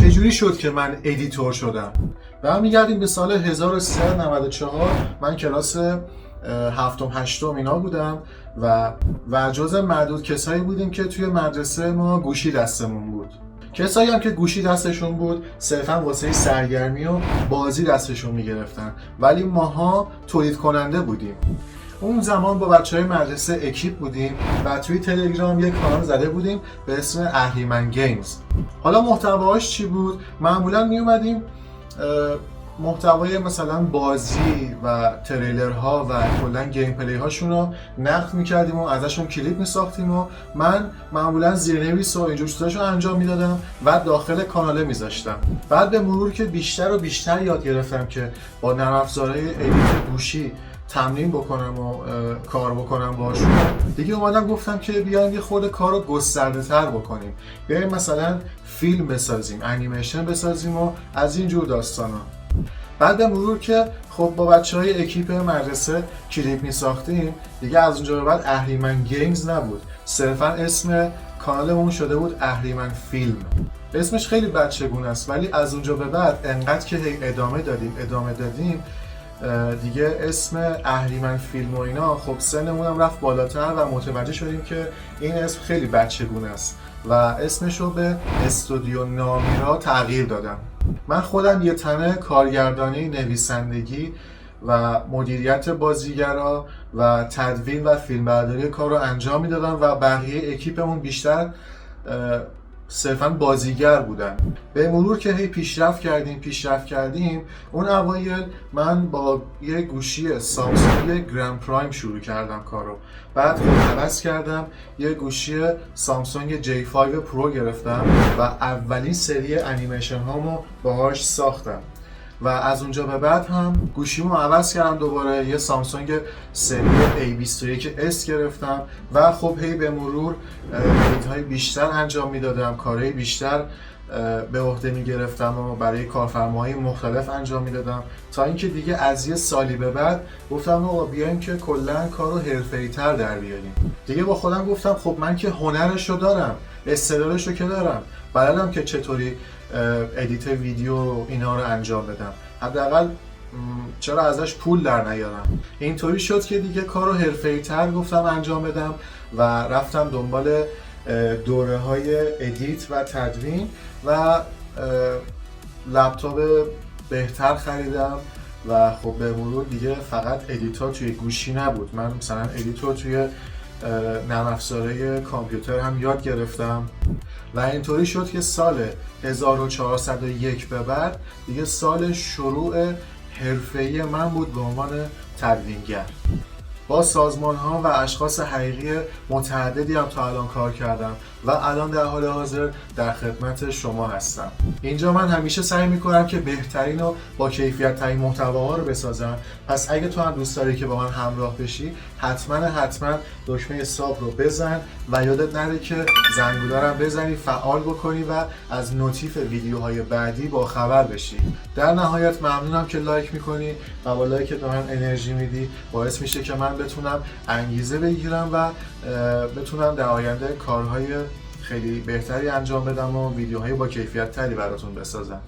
چجوری شد که من ادیتور شدم؟ برمیگردیم به سال 1394. من کلاس هفتم هشتم اینا بودم و جزء معدود کسایی بودیم که توی مدرسه ما گوشی دستمون بود. کسایی هم که گوشی دستشون بود صرفا واسه سرگرمی و بازی دستشون میگرفتن، ولی ماها تولید کننده بودیم. اون زمان با بچهای مدرسه اکیپ بودیم و توی تلگرام یک کانال زده بودیم به اسم اهریمن گیمز. حالا محتواش چی بود؟ معمولا می اومدیم محتوای مثلا بازی و تریلرها و کلا گیم پلی هاشون رو نقد میکردیم و ازشون کلیپ میساختیم و من معمولا زیرنویس و اینجور چیزاشو انجام میدادم و داخل کاناله میذاشتم. بعد به مرور که بیشتر و بیشتر یاد گرفتم که با نرم افزارهای ادیت گوشی تمرین بکنم و کار بکنم باشون، دیگه اومدم گفتم که بیایم یه خورده کار رو گسترده تر بکنیم، بیایم مثلا فیلم بسازیم، انیمیشن بسازیم و از این جور داستانا. بعد به مرور که خب با بچهای اکیپ مدرسه کلیپ می ساختیم، دیگه از اونجا به بعد اهریمن گیمز نبود، صرفا اسم کانالمون شده بود اهریمن فیلم. اسمش خیلی بچگونه است، ولی از اونجا به بعد انقدر که ادامه دادیم دیگه اسم اهریمن فیلم و اینا خب سنمون هم رفت بالاتر و متوجه شدیم که این اسم خیلی بچگونه است و اسمش رو به استودیو نامیرا تغییر دادم. من خودم یه تنه کارگردانی، نویسندگی و مدیریت بازیگرا و تدوین و فیلمبرداری کار رو انجام میدادم و بقیه اکیپمون بیشتر صرفاً بازیگر بودن. به مرور که هی پیشرفت کردیم اون اوایل من با یه گوشی سامسونگ گرند پرایم شروع کردم کارو. بعد خب عوض کردم یه گوشی سامسونگ J5 پرو گرفتم و اولین سری انیمیشن هامو باهاش ساختم و از اونجا به بعد هم گوشیمو عوض کردم، دوباره یه سامسونگ سری A21s گرفتم و خب هی به مرور ادیت‌های بیشتر انجام میدادم، کارهای بیشتر به عهده میگرفتم و برای کارفرماهای مختلف انجام میدادم تا اینکه دیگه از یه سالی به بعد گفتم آقا بیایم که کلا کارو حرفه‌ای‌تر در بیاریم. دیگه با خودم گفتم خب من که هنرشو دارم، استعدادشو که دارم، بلدم که چطوری ادیت ویدیو اینا رو انجام بدم، حداقل چرا ازش پول در نیارم. اینطوری شد که دیگه کارو حرفه‌ای‌تر گفتم انجام بدم و رفتم دنبال دوره‌های ادیت و تدوین و لپتاپ بهتر خریدم و خب به مرور دیگه فقط ادیتور توی گوشی نبود، من مثلا ادیتور توی نرم افزارهای کامپیوتر هم یاد گرفتم و اینطوری شد که سال 1401 به بعد دیگه سال شروع حرفه‌ای من بود به عنوان تدوینگر. با سازمان‌ها و اشخاص حقیقی متعددی هم تا الان کار کردم و الان در حال حاضر در خدمت شما هستم. اینجا من همیشه سعی می‌کنم که بهترین و با کیفیت ترین محتواها رو بسازم، پس اگه تو هم دوست داری که با من همراه بشی حتما دکمه ساب رو بزن و یادت نره که زنگوله رو بزنی، فعال بکنی و از نوتیف ویدیوهای بعدی با خبر بشی. در نهایت ممنونم که لایک می‌کنی و با لایک به من انرژی میدی، باعث میشه که من بتونم انگیزه بگیرم و بتونم در آینده کارهای خیلی بهتری انجام بدم و ویدیوهای با کیفیت تری براتون بسازم.